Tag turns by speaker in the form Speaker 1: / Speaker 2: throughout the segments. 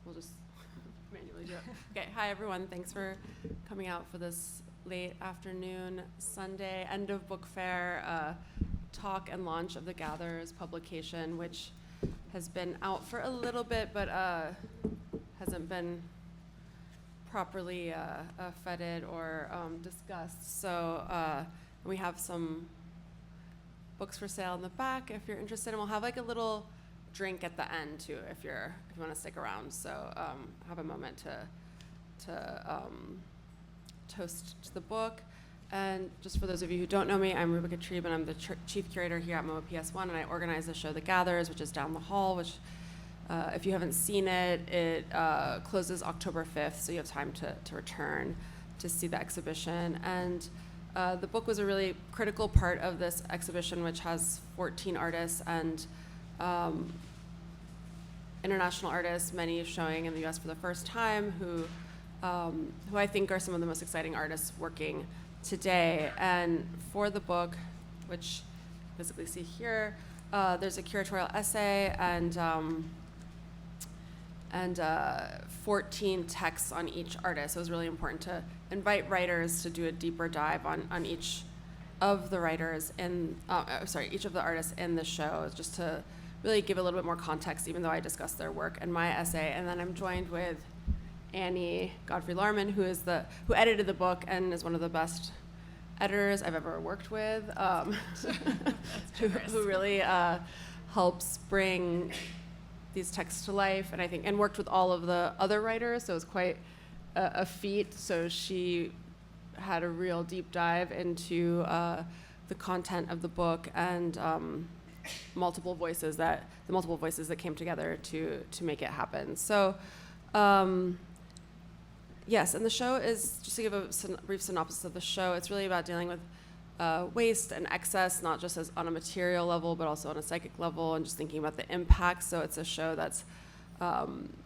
Speaker 1: we'll just manually do it. Okay, hi everyone. Thanks for coming out for this late afternoon Sunday end of book fair talk and launch of The Gatherers publication, which has been out for a little bit, but hasn't been properly feted or discussed. So we have some books for sale in the back if you're interested, and we'll have like a little drink at the end too if you want to stick around. So have a moment to toast to the book. And just for those of you who don't know me, I'm Ruba Katrib, and I'm the Chief Curator here at MoMA PS1, and I organize the show The Gatherers, which is down the hall, which if you haven't seen it, it closes October 5th, so you have time to return to see the exhibition. And the book was a really critical part of this exhibition, which has 14 artists and international artists, many showing in the US for the first time, who I think are some of the most exciting artists working today. And for the book, which you physically see here, there's a curatorial essay and 14 texts on each artist. So it was really important to invite writers to do a deeper dive on each of the writers in, each of the artists in the show, just to really give a little bit more context, even though I discussed their work in my essay. And then I'm joined with Annie Godfrey Larmon, who edited the book and is one of the best editors I've ever worked with, who really helps bring these texts to life, and worked with all of the other writers, so it was quite a feat. So she had a real deep dive into the content of the book and the multiple voices that came together to make it happen. So yes, and the show is, just to give a brief synopsis of the show, it's really about dealing with waste and excess, not just as on a material level, but also on a psychic level, and just thinking about the impact. So it's a show that's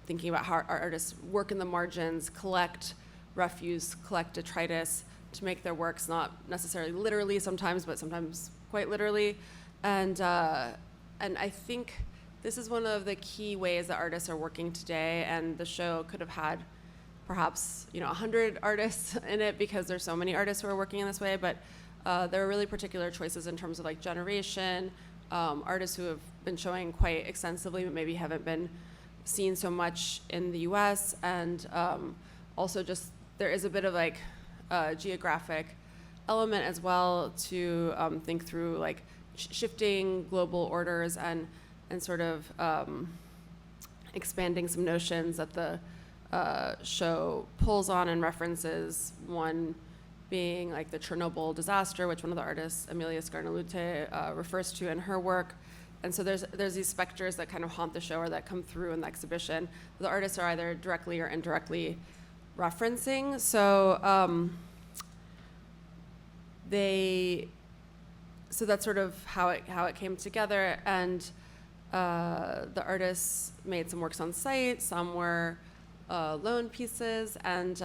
Speaker 1: thinking about how our artists work in the margins, collect refuse, collect detritus to make their works, not necessarily literally sometimes, but sometimes quite literally. And I think this is one of the key ways that artists are working today, and the show could have had perhaps 100 artists in it because there's so many artists who are working in this way, but there are really particular choices in terms of like generation, artists who have been showing quite extensively but maybe haven't been seen so much in the US, and also just there is a bit of like a geographic element as well to think through like shifting global orders and sort of expanding some notions that the show pulls on and references, one being like the Chernobyl disaster, which one of the artists, Emilia Scarnalute, refers to in her work. And so there's these specters that kind of haunt the show or that come through in the exhibition. The artists are either directly or indirectly referencing. So so that's sort of how it came together. And the artists made some works on site, some were loan pieces, and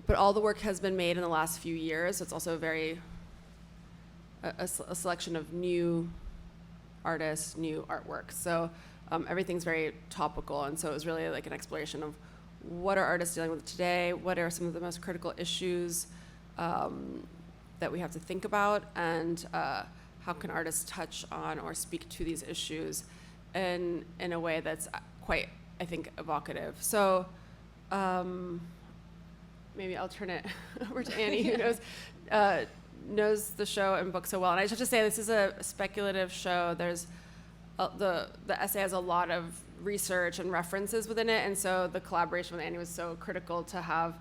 Speaker 1: but all the work has been made in the last few years. So it's also a selection of new artists, new artwork. So everything's very topical, and so it was really like an exploration of what are artists dealing with today, what are some of the most critical issues that we have to think about, and how can artists touch on or speak to these issues in a way that's quite, I think, evocative. So maybe I'll turn it over to Annie, who knows the show and book so well. And I just have to say, this is a speculative show. There's the essay has a lot of research and references within it, and so the collaboration with Annie was so critical to have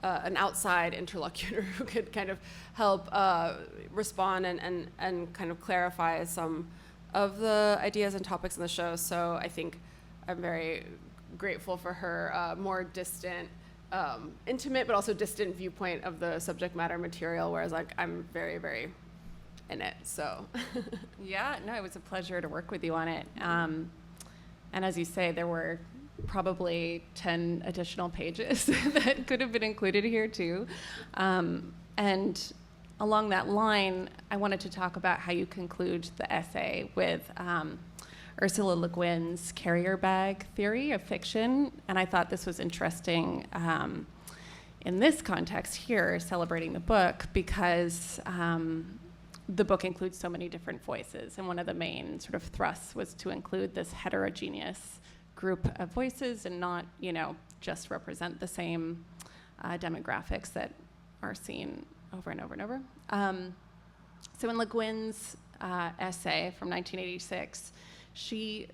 Speaker 1: an outside interlocutor who could kind of help respond and kind of clarify some of the ideas and topics in the show. So I think I'm very grateful for her more distant, intimate but also distant viewpoint of the subject matter material, whereas like I'm very, very in it. So
Speaker 2: yeah, no, it was a pleasure to work with you on it. And as you say, there were probably 10 additional pages that could have been included here too. And along that line, I wanted to talk about how you conclude the essay with Ursula Le Guin's carrier bag theory of fiction, and I thought this was interesting in this context here, celebrating the book, because the book includes so many different voices, and one of the main sort of thrusts was to include this heterogeneous group of voices and not, just represent the same demographics that are seen over and over and over. So in Le Guin's essay from 1986, she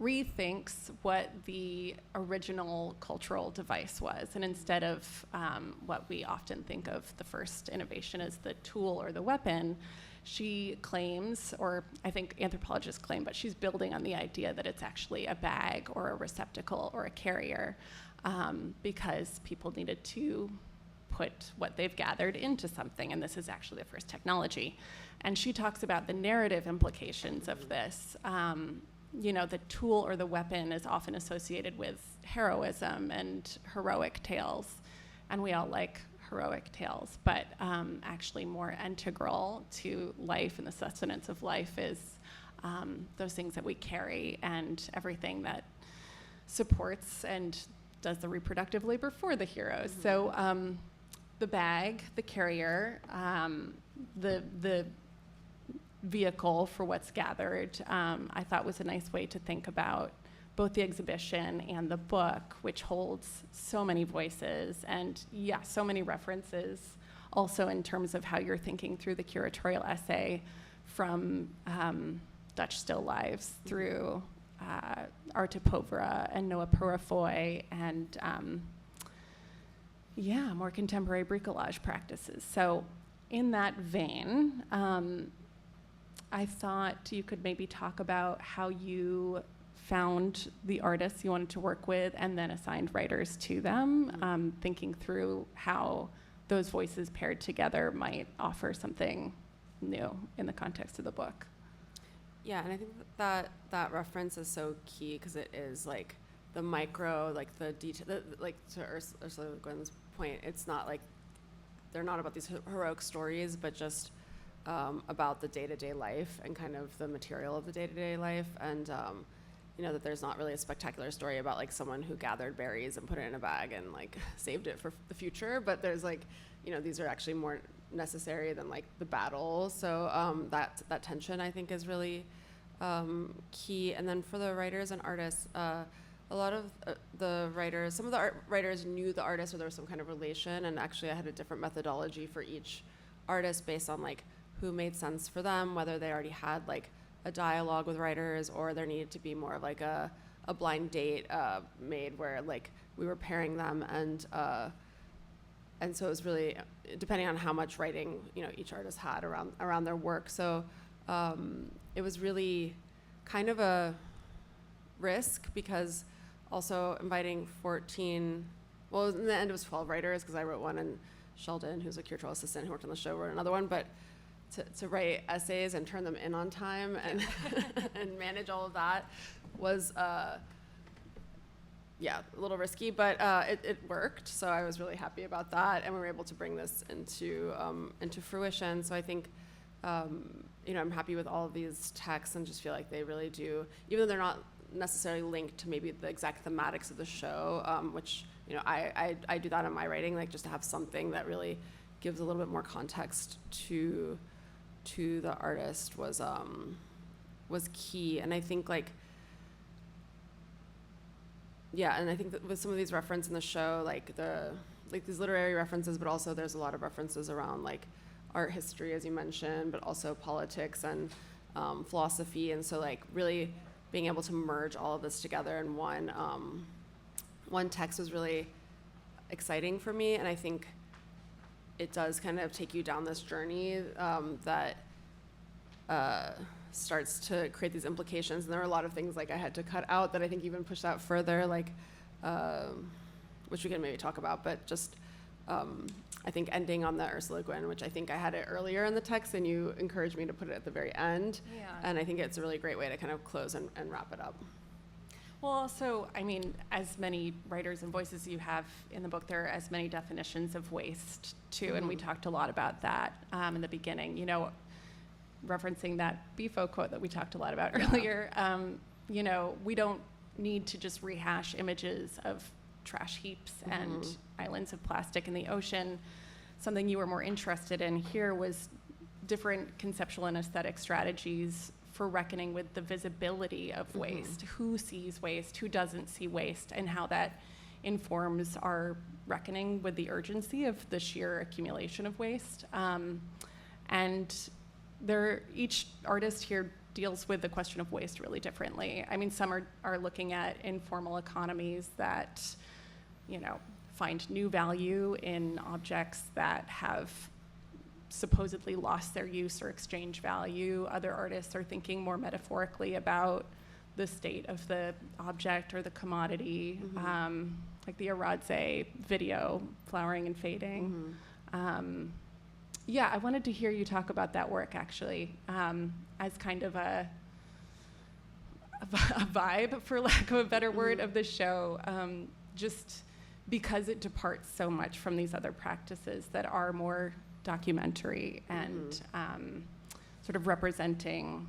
Speaker 2: rethinks what the original cultural device was. And instead of what we often think of the first innovation as the tool or the weapon, she claims, or I think anthropologists claim, but she's building on the idea that it's actually a bag or a receptacle or a carrier, because people needed to put what they've gathered into something, and this is actually the first technology. And she talks about the narrative implications of this. The tool or the weapon is often associated with heroism and heroic tales, and we all like heroic tales, but actually more integral to life and the sustenance of life is those things that we carry and everything that supports and does the reproductive labor for the heroes. Mm-hmm. So the bag, the carrier, the vehicle for what's gathered, I thought was a nice way to think about both the exhibition and the book, which holds so many voices and, so many references, also in terms of how you're thinking through the curatorial essay from Dutch still lives through Arte Povera and Noah Purafoy and, more contemporary bricolage practices. So in that vein, I thought you could maybe talk about how you found the artists you wanted to work with and then assigned writers to them, thinking through how those voices paired together might offer something new in the context of the book.
Speaker 1: Yeah, and I think that reference is so key because it is like the micro, like the detail, like to Ursula Le Guin's point, it's not like, they're not about these heroic stories, but just about the day-to-day life and kind of the material of the day-to-day life, and that there's not really a spectacular story about like someone who gathered berries and put it in a bag and like saved it for the future, but there's like, these are actually more necessary than like the battle. So that tension I think is really key. And then for the writers and artists, a lot of the writers, some of the writers knew the artist or there was some kind of relation, and actually I had a different methodology for each artist based on like who made sense for them, whether they already had like a dialogue with writers or there needed to be more of like a blind date made where like we were pairing them, and so it was really depending on how much writing each artist had around their work. So it was really kind of a risk because also inviting 14, well in the end it was 12 writers because I wrote one and Sheldon, who's a curatorial assistant who worked on the show, wrote another one, but to write essays and turn them in on time and and manage all of that was a little risky, but it worked. So I was really happy about that, and we were able to bring this into fruition. So I think I'm happy with all of these texts and just feel like they really do, even though they're not necessarily linked to maybe the exact thematics of the show, which I do that in my writing, like just to have something that really gives a little bit more context to the artist was key. And I think and I think that with some of these references in the show, like these literary references, but also there's a lot of references around like art history, as you mentioned, but also politics and philosophy. And so like really being able to merge all of this together in one text was really exciting for me. And I think it does kind of take you down this journey that starts to create these implications. And there were a lot of things like I had to cut out that I think even pushed out further, like which we can maybe talk about, but just I think ending on the Ursula Le Guin, which I think I had it earlier in the text and you encouraged me to put it at the very end. Yeah. And I think it's a really great way to kind of close and wrap it up.
Speaker 2: Well, also, I mean, as many writers and voices you have in the book, there are as many definitions of waste, too, and we talked a lot about that in the beginning. Referencing that Bifo quote that we talked a lot about earlier, we don't need to just rehash images of trash heaps and islands of plastic in the ocean. Something you were more interested in here was different conceptual and aesthetic strategies for reckoning with the visibility of waste, who sees waste, who doesn't see waste, and how that informs our reckoning with the urgency of the sheer accumulation of waste. And each artist here deals with the question of waste really differently. I mean, some are looking at informal economies that, find new value in objects that have supposedly lost their use or exchange value. Other artists are thinking more metaphorically about the state of the object or the commodity, like the Aradze video, Flowering and Fading. I wanted to hear you talk about that work, actually, as kind of a vibe, for lack of a better word, of the show, just because it departs so much from these other practices that are more documentary and sort of representing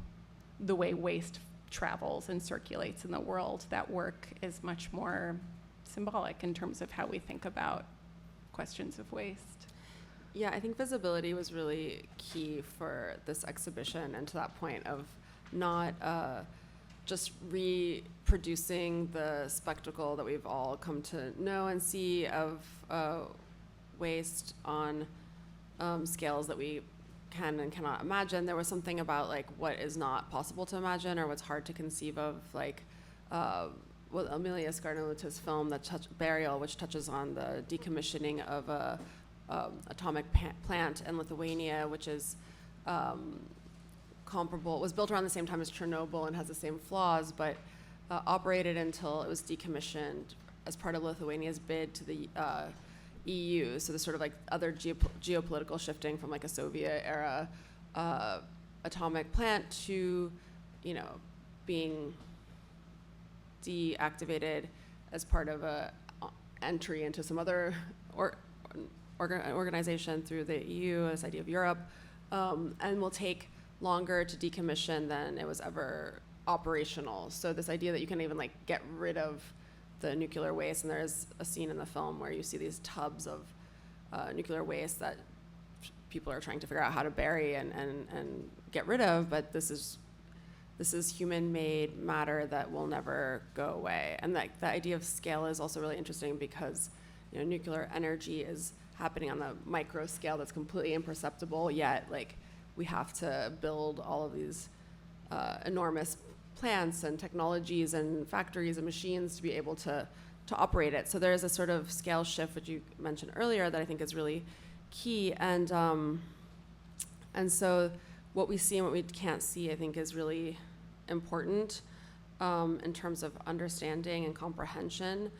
Speaker 2: the way waste travels and circulates in the world. That work is much more symbolic in terms of how we think about questions of waste.
Speaker 1: Yeah, I think visibility was really key for this exhibition, and to that point of not just reproducing the spectacle that we've all come to know and see of waste on scales that we can and cannot imagine. There was something about like what is not possible to imagine or what's hard to conceive of, like Amelia Scarnoluta's film, Burial, which touches on the decommissioning of a atomic plant in Lithuania, which is comparable. It was built around the same time as Chernobyl and has the same flaws, but operated until it was decommissioned as part of Lithuania's bid to the EU. So the sort of like other geopolitical shifting from like a Soviet era atomic plant to, being deactivated as part of a entry into some other organization through the EU, this idea of Europe, and will take longer to decommission than it was ever operational. So this idea that you can even like get rid of the nuclear waste, and there's a scene in the film where you see these tubs of nuclear waste that people are trying to figure out how to bury and get rid of, but this is human-made matter that will never go away. And that idea of scale is also really interesting because nuclear energy is happening on the micro scale that's completely imperceptible, yet like we have to build all of these enormous plants and technologies and factories and machines to be able to operate it. So there's a sort of scale shift, which you mentioned earlier, that I think is really key. And so what we see and what we can't see, I think, is really important in terms of understanding and comprehension.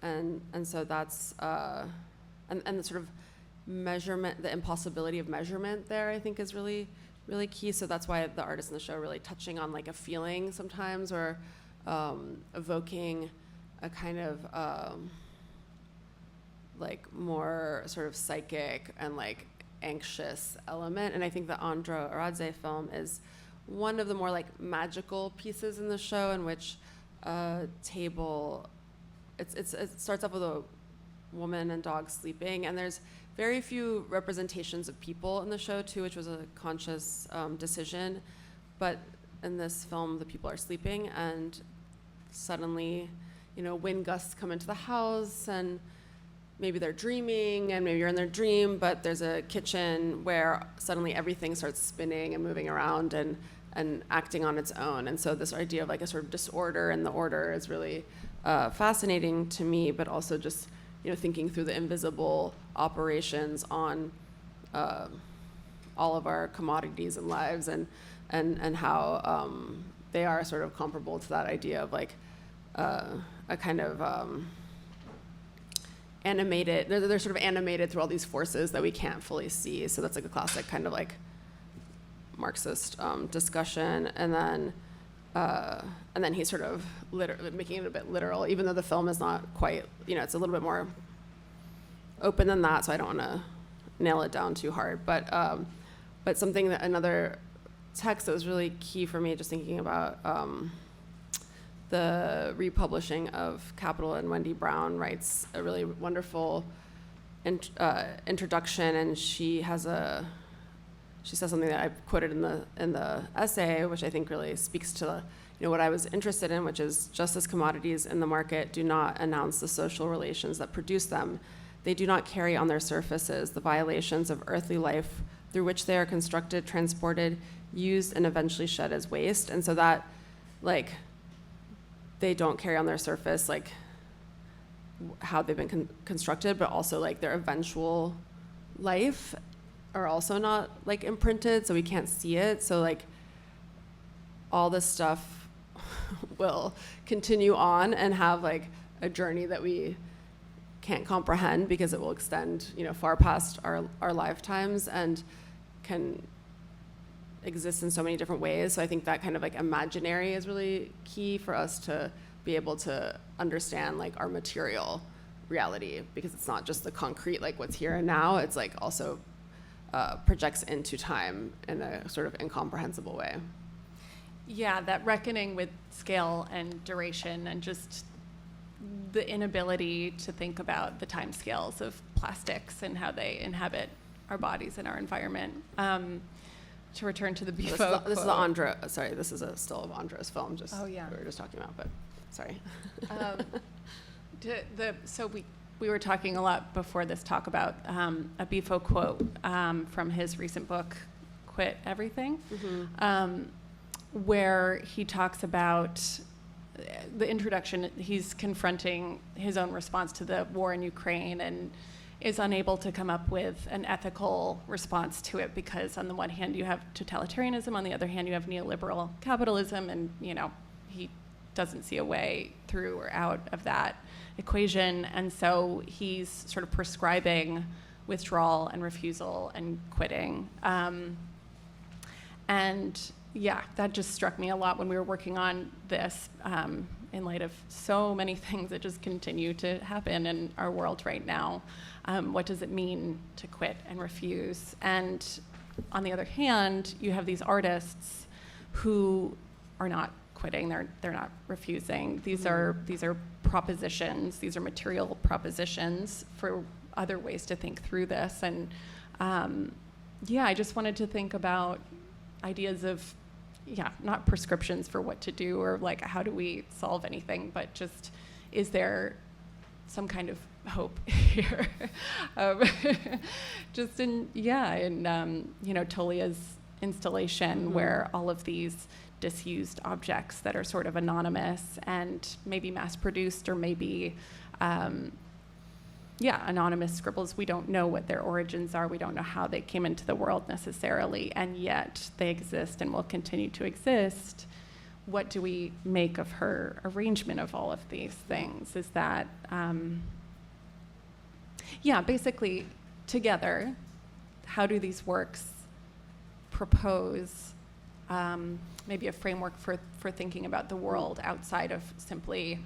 Speaker 1: And so that's and the sort of measurement, the impossibility of measurement there, I think, is really, really key. So that's why the artists in the show are really touching on like a feeling sometimes, or evoking a kind of like more sort of psychic and like anxious element. And I think the Andra Aradze film is one of the more like magical pieces in the show, in which table, it starts off with a woman and dog sleeping, and there's very few representations of people in the show too, which was a conscious decision. But in this film, the people are sleeping, and suddenly, wind gusts come into the house, and maybe they're dreaming, and maybe you're in their dream, but there's a kitchen where suddenly everything starts spinning and moving around and acting on its own. And so this idea of like a sort of disorder in the order is really fascinating to me, but also just thinking through the invisible operations on all of our commodities and lives, and how they are sort of comparable to that idea of like a kind of animated, they're sort of animated through all these forces that we can't fully see. So that's like a classic kind of like Marxist discussion. And then he's sort of making it a bit literal, even though the film is not quite, it's a little bit more open than that, so I don't want to nail it down too hard. But another text that was really key for me, just thinking about the republishing of Capital, and Wendy Brown writes a really wonderful introduction, and she says something that I've quoted in the essay, which I think really speaks to what I was interested in, which is just as commodities in the market do not announce the social relations that produce them, they do not carry on their surfaces the violations of earthly life through which they are constructed, transported, used, and eventually shed as waste. And so that, like, they don't carry on their surface, like, how they've been constructed, but also, like, their eventual life are also not, like, imprinted, so we can't see it. So, like, all this stuff will continue on and have, like, a journey that we can't comprehend because it will extend, far past our lifetimes and can exist in so many different ways. So I think that kind of, like, imaginary is really key for us to be able to understand, like, our material reality, because it's not just the concrete, like, what's here and now. It's, like, also projects into time in a sort of incomprehensible way.
Speaker 2: Yeah, that reckoning with scale and duration, and just the inability to think about the time scales of plastics and how they inhabit our bodies and our environment. To return to the BFO
Speaker 1: This is the Andra. Sorry, this is a still of Andra's film. Just
Speaker 2: oh yeah,
Speaker 1: we were just talking about, but sorry.
Speaker 2: So we were talking a lot before this talk about a BFO quote from his recent book, "Quit Everything," where he talks about the introduction. He's confronting his own response to the war in Ukraine and is unable to come up with an ethical response to it, because on the one hand you have totalitarianism, on the other hand you have neoliberal capitalism, and he doesn't see a way through or out of that equation. And so he's sort of prescribing withdrawal and refusal and quitting. And yeah, that just struck me a lot when we were working on this, in light of so many things that just continue to happen in our world right now. What does it mean to quit and refuse? And on the other hand, you have these artists who are not quitting, they're not refusing. These are propositions, these are material propositions for other ways to think through this. And I just wanted to think about ideas of, not prescriptions for what to do or, like, how do we solve anything, but just, is there some kind of hope here? Just in Tolia's installation, where all of these disused objects that are sort of anonymous and maybe mass-produced, or maybe anonymous scribbles. We don't know what their origins are. We don't know how they came into the world necessarily, and yet they exist and will continue to exist. What do we make of her arrangement of all of these things? Is that, basically together, how do these works propose maybe a framework for thinking about the world outside of simply,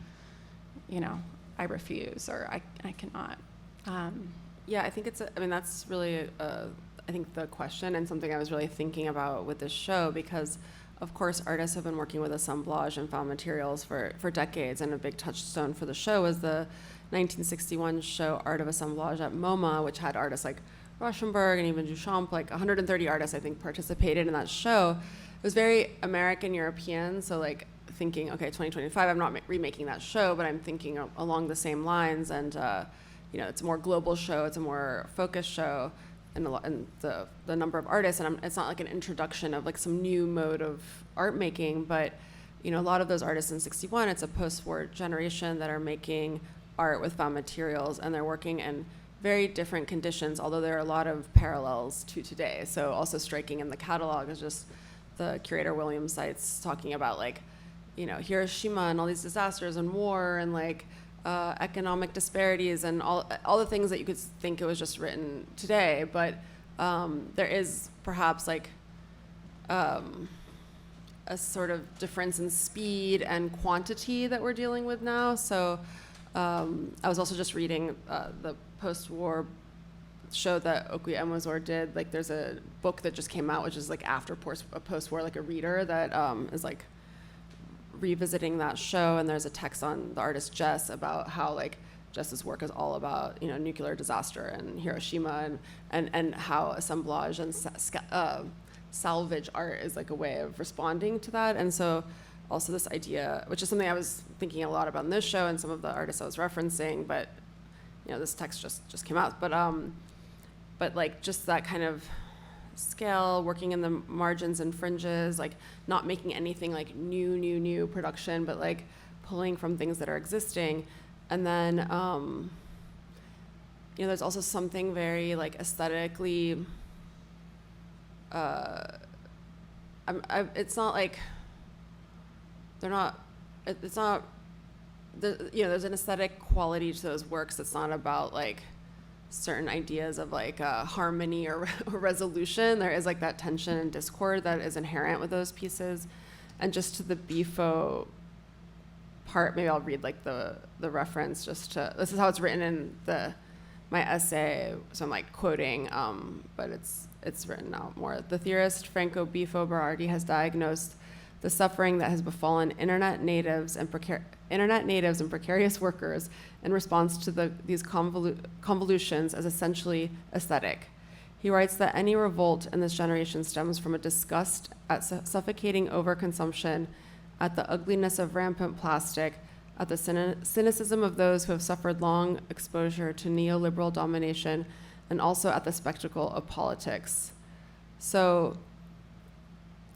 Speaker 2: I refuse, or I cannot.
Speaker 1: I think that's really, I think the question, and something I was really thinking about with this show, because of course artists have been working with assemblage and found materials for decades, and a big touchstone for the show was the 1961 show Art of Assemblage at MoMA, which had artists like Rauschenberg and even Duchamp, like 130 artists I think participated in that show. It was very American European, so like thinking, okay, 2025, I'm not remaking that show, but I'm thinking along the same lines, and it's a more global show, it's a more focused show, and the number of artists, and it's not like an introduction of like some new mode of art making, but a lot of those artists in 61, it's a post-war generation that are making art with found materials, and they're working in very different conditions, although there are a lot of parallels to today. So also striking in the catalog is just the curator William Seitz talking about like, Hiroshima and all these disasters and war and like economic disparities and all the things that you could think it was just written today. But there is perhaps like a sort of difference in speed and quantity that we're dealing with now. So I was also just reading the post-war show that Okui Emozor did. Like there's a book that just came out, which is like after post-war, like a reader that is like revisiting that show, and there's a text on the artist Jess about how like Jess's work is all about, nuclear disaster and Hiroshima, and how assemblage and salvage art is like a way of responding to that. And so also this idea, which is something I was thinking a lot about in this show and some of the artists I was referencing, but this text just came out. But like just that kind of scale, working in the margins and fringes, like not making anything like new production, but like pulling from things that are existing. And then, there's also something very like aesthetically, it's not like, there's an aesthetic quality to those works that's not about like certain ideas of like harmony or resolution. There is like that tension and discord that is inherent with those pieces. And just to the BFO part, maybe I'll read like the reference this is how it's written in my essay, so I'm like quoting, but it's written out more. The theorist Franco Bifo Berardi has diagnosed the suffering that has befallen internet natives and precarious workers in response to these convolutions as essentially aesthetic. He writes that any revolt in this generation stems from a disgust at suffocating overconsumption, at the ugliness of rampant plastic, at the cynicism of those who have suffered long exposure to neoliberal domination, and also at the spectacle of politics. So,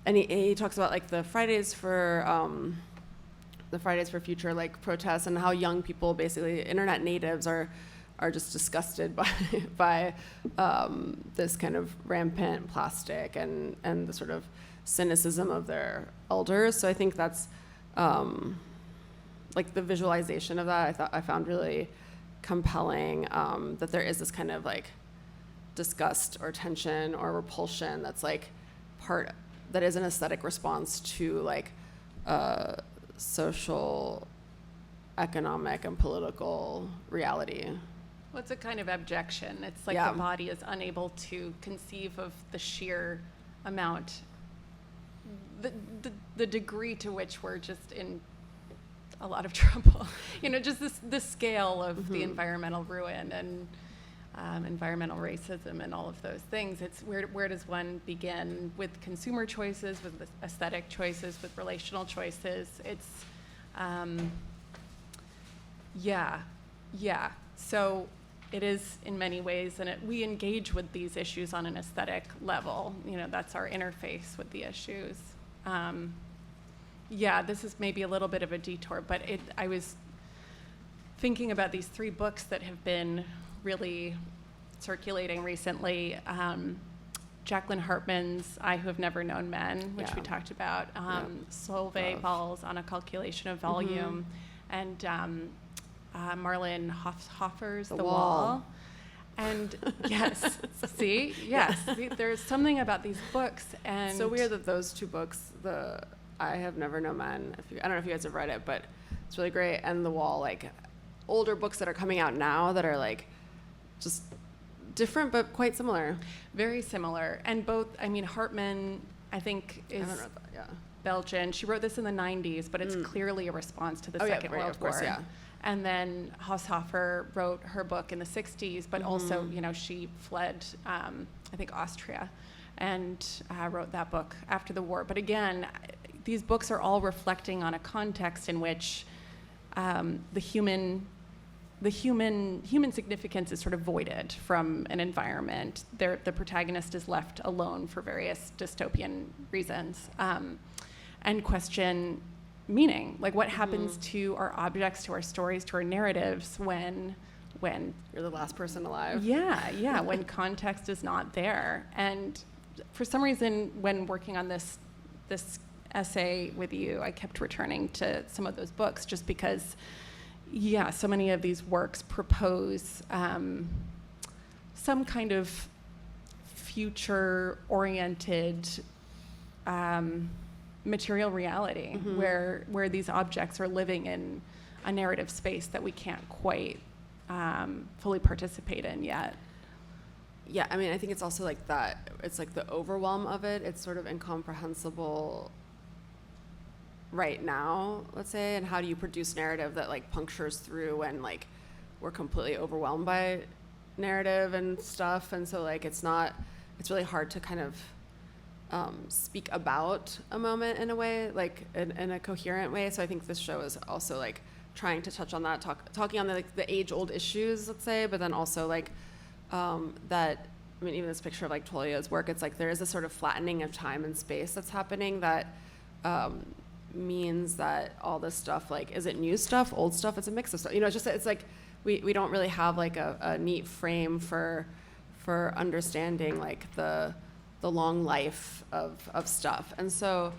Speaker 1: and he talks about like the Fridays for Future like protests, and how young people, basically internet natives, are just disgusted by this kind of rampant plastic and the sort of cynicism of their elders. So I think that's like the visualization of that I found really compelling, that there is this kind of like disgust or tension or repulsion that's like that is an aesthetic response to like social, economic, and political reality.
Speaker 2: Well, it's a kind of abjection. It's like the body is unable to conceive of the sheer amount, the degree to which we're just in a lot of trouble. Just the scale of the environmental ruin and environmental racism and all of those things. It's where does one begin with consumer choices, with aesthetic choices, with relational choices? It's, So it is in many ways, and we engage with these issues on an aesthetic level. That's our interface with the issues. This is maybe a little bit of a detour, but I was thinking about these 3 books that have been really circulating recently. Jacqueline Hartman's I Who Have Never Known Men, which we talked about, Solveig Ball's On a Calculation of Volume, and Marlon Hoffer's The Wall. And yes, see, there's something about these books. And
Speaker 1: so weird that those 2 books, the I Have Never Known Men, I don't know if you guys have read it, but it's really great, and The Wall, like older books that are coming out now that are like just different but quite similar.
Speaker 2: Very similar. And both, Hartman, I think, is
Speaker 1: I haven't read that,
Speaker 2: Belgian. She wrote this in the 90s, but it's clearly a response to the Second World War. And then Haushofer wrote her book in the 60s, but also, she fled, I think, Austria, and wrote that book after the war. But again, these books are all reflecting on a context in which the human significance is sort of voided from an environment. The protagonist is left alone for various dystopian reasons, and question meaning. Like, what happens to our objects, to our stories, to our narratives when
Speaker 1: you're the last person alive?
Speaker 2: When context is not there. And for some reason, when working on this essay with you, I kept returning to some of those books just because so many of these works propose some kind of future-oriented material reality where these objects are living in a narrative space that we can't quite fully participate in yet.
Speaker 1: Yeah, I think it's also like that. It's like the overwhelm of it. It's sort of incomprehensible right now, let's say, and how do you produce narrative that like punctures through when like we're completely overwhelmed by narrative and stuff, and so like it's really hard to kind of speak about a moment in a way, like in a coherent way. So I think this show is also like trying to touch on that, talking on the age-old issues, let's say, but then also like that, I mean, even this picture of like Tolia's work, it's like there is a sort of flattening of time and space that's happening that means that all this stuff, like, is it new stuff, old stuff? It's a mix of stuff. You know, it's like we don't really have like a neat frame for understanding like the long life of stuff. And so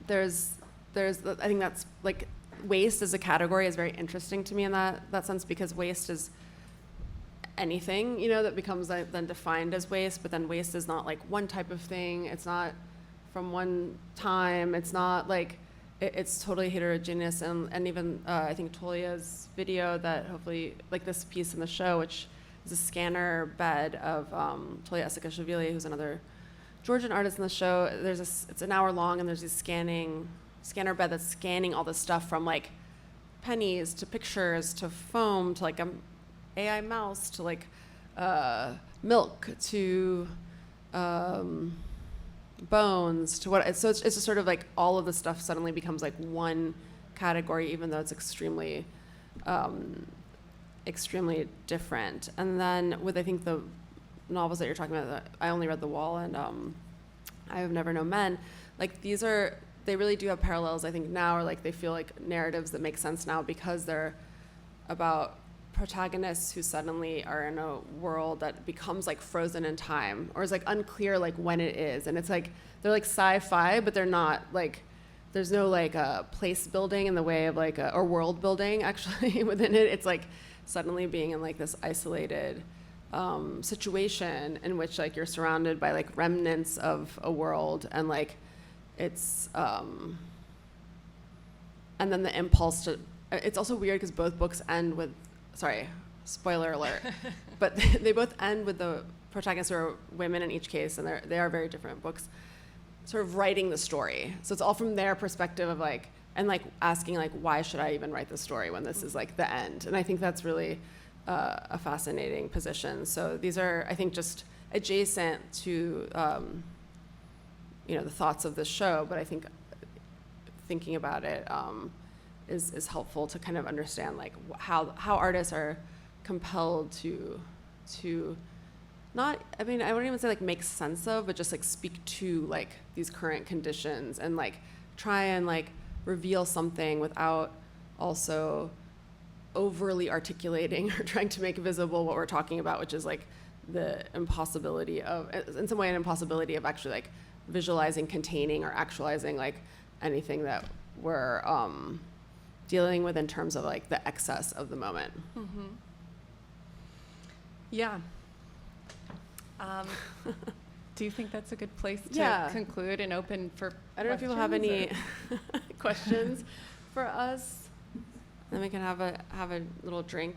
Speaker 1: there's I think that's like waste as a category is very interesting to me in that sense, because waste is anything, you know, that becomes like, then defined as waste, but then waste is not like one type of thing. It's not from one time. It's not like, it's totally heterogeneous. And even I think Tolia's video that hopefully, like this piece in the show, which is a scanner bed of Tolia Esikashvili, who's another Georgian artist in the show. It's an hour long, and there's this scanner bed that's scanning all this stuff from like pennies to pictures to foam to like AI mouse to like milk to bones to what. So it's just sort of like all of the stuff suddenly becomes like one category, even though it's extremely different. And then with, I think, the novels that you're talking about, I only read The Wall and I Have Never Known Men, like they really do have parallels, I think, now, or like they feel like narratives that make sense now because they're about protagonists who suddenly are in a world that becomes like frozen in time, or is like unclear like when it is. And it's like they're like sci-fi, but they're not like, there's no like place building in the way of like or world building actually within it. It's like suddenly being in like this isolated situation in which like you're surrounded by like remnants of a world, and like it's and then the impulse to, it's also weird because both books end with, sorry, spoiler alert, but they both end with the protagonists who are women in each case, and they are very different books, sort of writing the story. So it's all from their perspective of like, and like asking like, why should I even write this story when this is like the end? And I think that's really a fascinating position. So these are, I think, just adjacent to, the thoughts of this show, but I think thinking about it is helpful to kind of understand like how artists are compelled to not, I mean, I wouldn't even say like make sense of, but just like speak to like these current conditions and like try and like reveal something without also overly articulating or trying to make visible what we're talking about, which is like the impossibility of, in some way, an impossibility of actually like visualizing, containing, or actualizing like anything that we're dealing with in terms of like the excess of the moment.
Speaker 2: Mm-hmm. Yeah. Do you think that's a good place to conclude and open for
Speaker 1: I don't know if people have any questions for us. Then we can have a little drink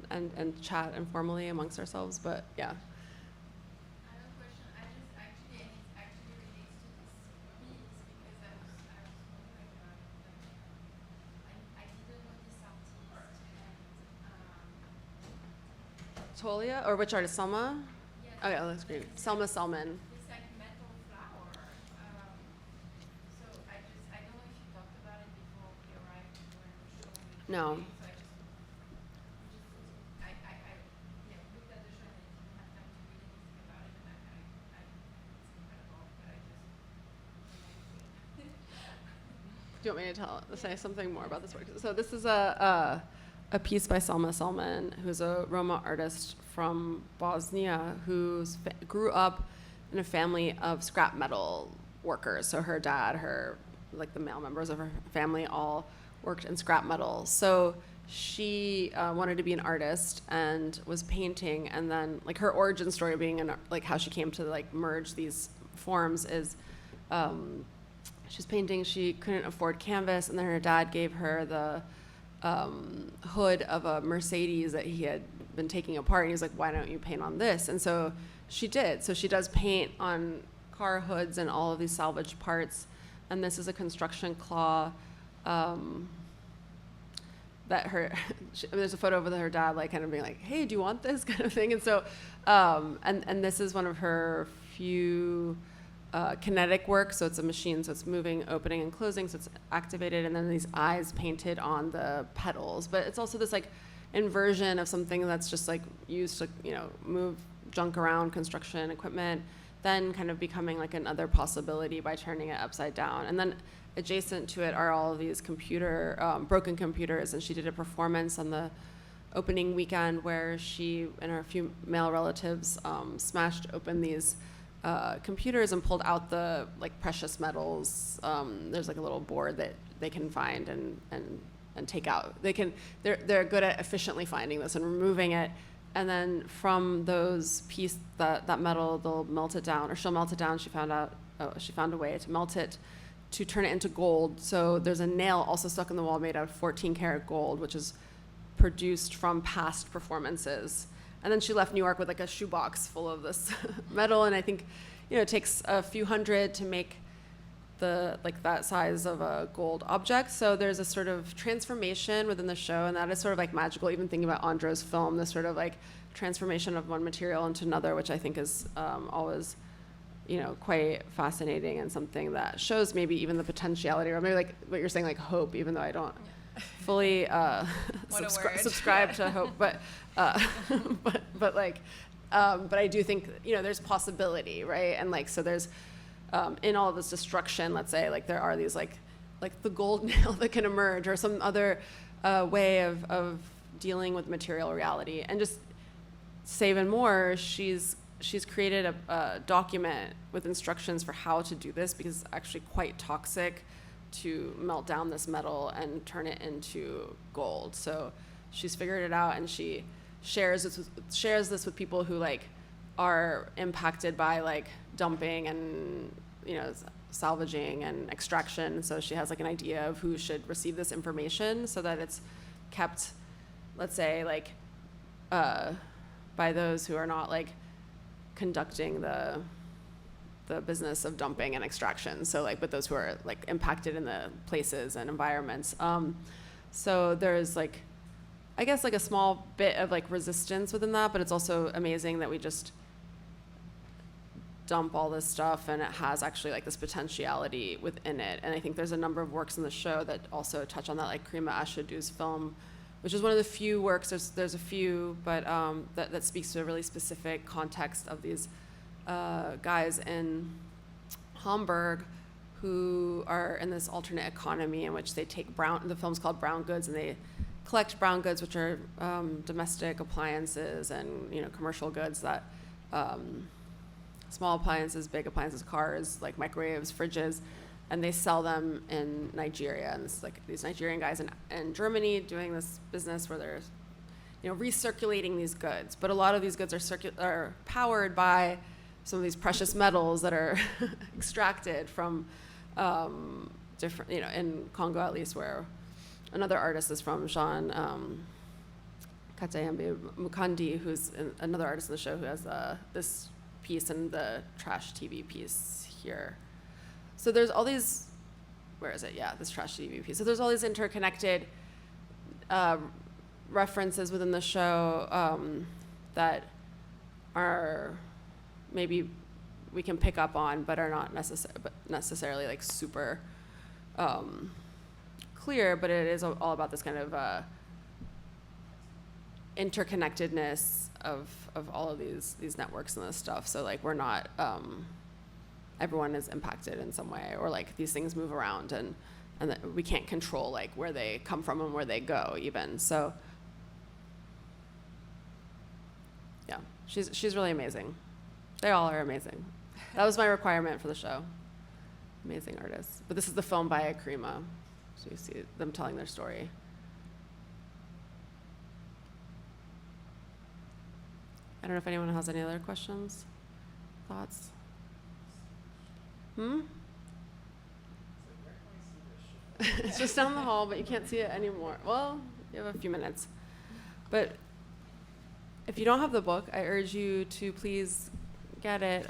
Speaker 1: and chat informally amongst ourselves. But yeah.
Speaker 3: I have a question. I just actually, and it actually relates to this piece because I was wondering about it. I didn't know this artist.
Speaker 1: Tolia, or which artist? Selma?
Speaker 3: Yes.
Speaker 1: Oh yeah, that's great. Selma Selman.
Speaker 3: It's like metal flower. So I don't know if you talked about it before we arrived when showing it.
Speaker 1: No.
Speaker 3: So I looked at the show and I didn't have time to read anything about it, and I it's incredible, but I just.
Speaker 1: Do you want me to say something more about this work? So this is a piece by Selma Selman, who's a Roma artist from Bosnia who grew up in a family of scrap metal workers. So her dad, like the male members of her family all worked in scrap metal. So she wanted to be an artist and was painting, and then like her origin story being like how she came to like merge these forms is she's painting, she couldn't afford canvas, and then her dad gave her the hood of a Mercedes that he had been taking apart, and he was like, why don't you paint on this? And so she did. So she does paint on car hoods and all of these salvaged parts, and this is a construction claw that there's a photo of her dad like kind of being like, hey, do you want this kind of thing? And so, and this is one of her few kinetic work, so it's a machine, so it's moving, opening and closing, so it's activated, and then these eyes painted on the petals. But it's also this like inversion of something that's just like used to, you know, move junk around, construction equipment, then kind of becoming like another possibility by turning it upside down. And then adjacent to it are all of these broken computers, and she did a performance on the opening weekend where she and her few male relatives smashed open these computers and pulled out the like precious metals. There's like a little board that they can find and take out. They're good at efficiently finding this and removing it, and then from those that metal they'll melt it down, or she'll melt it down. She found a way to melt it to turn it into gold. So there's a nail also stuck in the wall made out of 14 karat gold, which is produced from past performances. And then she left New York with like a shoebox full of this metal, and I think, you know, it takes a few hundred to make that size of a gold object. So there's a sort of transformation within the show, and that is sort of like magical. Even thinking about Andre's film, this sort of like transformation of one material into another, which I think is always, you know, quite fascinating, and something that shows maybe even the potentiality, or maybe like what you're saying, like hope, even though I don't fully subscribe to hope, but I do think, you know, there's possibility, right? And like, so there's in all of this destruction, let's say, like there are these like the gold nail that can emerge, or some other way of dealing with material reality. And just say even more, she's created a document with instructions for how to do this, because it's actually quite toxic to melt down this metal and turn it into gold. So she's figured it out, and she shares this with people who like are impacted by like dumping and, you know, salvaging and extraction. So she has like an idea of who should receive this information, so that it's kept, let's say, like by those who are not like conducting the business of dumping and extraction. So like, but those who are like impacted in the places and environments. So there's like, I guess like a small bit of like resistance within that, but it's also amazing that we just dump all this stuff and it has actually like this potentiality within it. And I think there's a number of works in the show that also touch on that, like Karima Ashadu's film, which is one of the few works, there's a few, but that speaks to a really specific context of these guys in Hamburg who are in this alternate economy in which they take the film's called Brown Goods, and they collect brown goods, which are domestic appliances and, you know, commercial goods that small appliances, big appliances, cars, like microwaves, fridges, and they sell them in Nigeria. And it's like these Nigerian guys in Germany doing this business where they're, you know, recirculating these goods. But a lot of these goods are powered by some of these precious metals that are extracted from different, you know, in Congo at least, where another artist is from, Jean Katayembe Mukandi, who's another artist in the show, who has this piece and the trash TV piece here. So there's all these, where is it? Yeah, this trash TV piece. So there's all these interconnected references within the show that are maybe we can pick up on, but are not necessarily like super clear. But it is all about this kind of interconnectedness of all of these networks and this stuff. So like we're not everyone is impacted in some way, or like these things move around, and that we can't control like where they come from and where they go even. So yeah, she's really amazing. They all are amazing. That was my requirement for the show. Amazing artists. But this is the film by Karima, so you see them telling their story. I don't know if anyone has any other questions, thoughts. It's just down the hall, but you can't see it anymore. Well, you have a few minutes. But if you don't have the book, I urge you to please get it.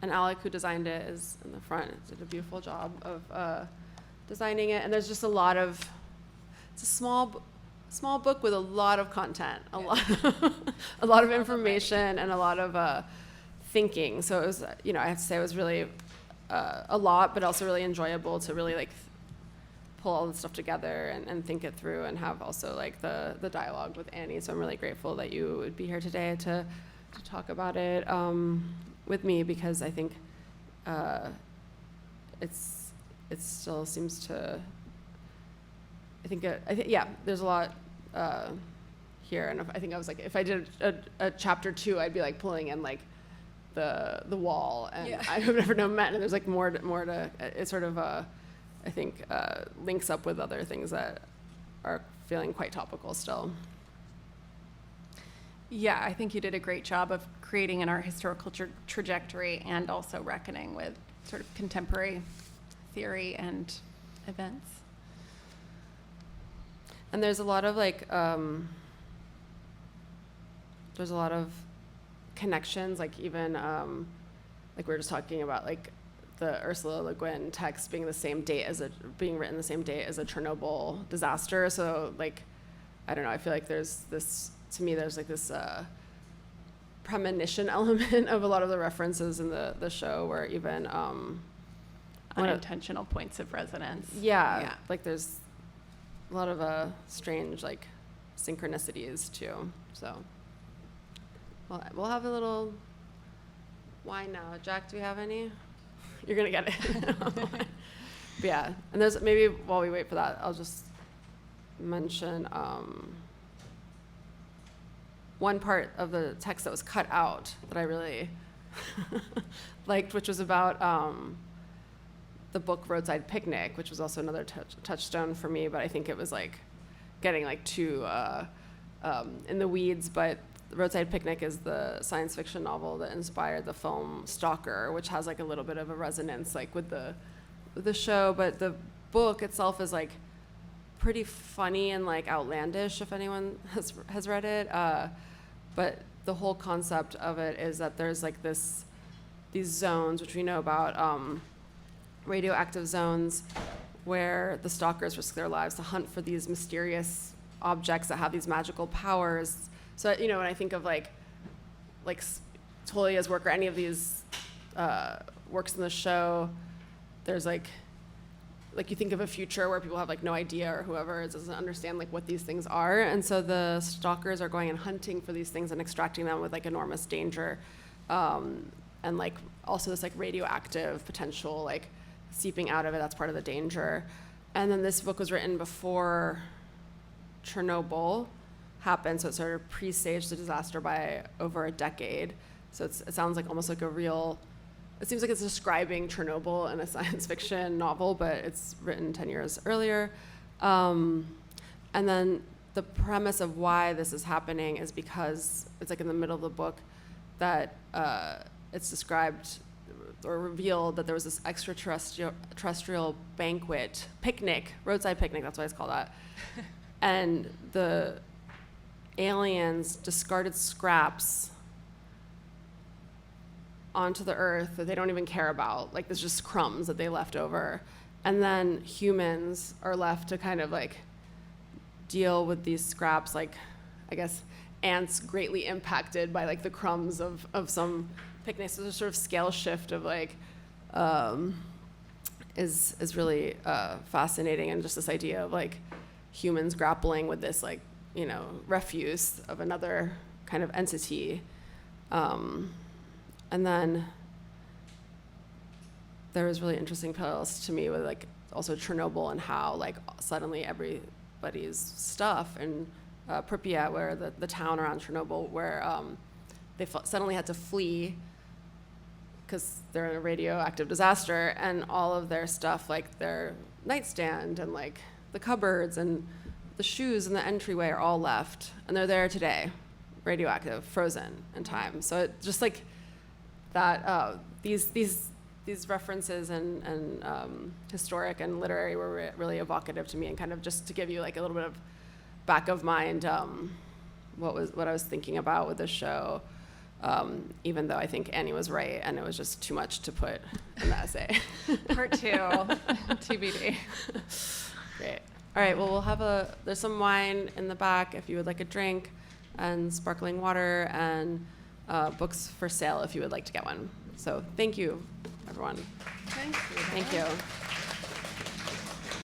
Speaker 1: and Alec, who designed it, is in the front. Did a beautiful job of designing it. And there's just a lot of, it's a small book with a lot of content, a lot of information, and a lot of thinking. So it was, you know, I have to say it was really a lot, but also really enjoyable to really like pull all the stuff together and think it through, and have also like the dialogue with Annie. So I'm really grateful that you would be here today to talk about it with me, because I think it still seems to, I think yeah, there's a lot here, and I think I was like, if I did a chapter 2, I'd be like pulling in like the wall, and I have never known men, and there's like more to it sort of I think links up with other things that are feeling quite topical still.
Speaker 2: Yeah, I think you did a great job of creating an art historical trajectory, and also reckoning with sort of contemporary theory and events.
Speaker 1: And there's a lot of like, there's a lot of connections, like even, like we were just talking about, like the Ursula Le Guin text being the same date being written the same date as a Chernobyl disaster. So like, I don't know, I feel like there's this, to me, there's like this premonition element of a lot of the references in the show, where even
Speaker 2: unintentional points of resonance.
Speaker 1: Yeah, like there's a lot of strange like synchronicities too. So we'll have a little wine now. Jack, do we have any? You're gonna get it. But yeah, and there's, maybe while we wait for that, I'll just mention one part of the text that was cut out that I really liked, which was about the book Roadside Picnic, which was also another touchstone for me, but I think it was like getting like too in the weeds. But Roadside Picnic is the science fiction novel that inspired the film Stalker, which has like a little bit of a resonance like with the show, but the book itself is like pretty funny and like outlandish if anyone has read it. But the whole concept of it is that there's like these zones, which we know about, radioactive zones, where the stalkers risk their lives to hunt for these mysterious objects that have these magical powers. So, you know, when I think of like Tolia's work or any of these works in the show, there's like you think of a future where people have like no idea, or whoever doesn't understand like what these things are, and so the stalkers are going and hunting for these things and extracting them with like enormous danger, and like also this like radioactive potential like seeping out of it. That's part of the danger. And then this book was written before Chernobyl happened, so it sort of presaged the disaster by over a decade. So it sounds like almost like a real. It seems like it's describing Chernobyl in a science fiction novel, but it's written 10 years earlier. And then the premise of why this is happening is because it's like in the middle of the book that it's described or revealed that there was this extraterrestrial picnic, roadside picnic, that's why it's called that. And the aliens discarded scraps onto the earth that they don't even care about. Like, there's just crumbs that they left over. And then humans are left to kind of like deal with these scraps, like, I guess, ants greatly impacted by like the crumbs of some picnics. So there's a sort of scale shift of like, is really fascinating. And just this idea of like humans grappling with this like, you know, refuse of another kind of entity. And then there was really interesting parallels to me with like also Chernobyl and how like suddenly everybody's stuff in Pripyat, where the town around Chernobyl, where they suddenly had to flee because they're in a radioactive disaster, and all of their stuff, like their nightstand and like the cupboards and the shoes and the entryway, are all left, and they're there today, radioactive, frozen in time. So it just like that these references and historic and literary were really evocative to me, and kind of just to give you like a little bit of back of mind what I was thinking about with the show. even though I think Annie was right, and it was just too much to put in the essay.
Speaker 2: Part 2, TBD.
Speaker 1: Great. All right, well, there's some wine in the back if you would like a drink, and sparkling water, and books for sale if you would like to get one. So thank you, everyone.
Speaker 2: Thank you.
Speaker 1: Thank you.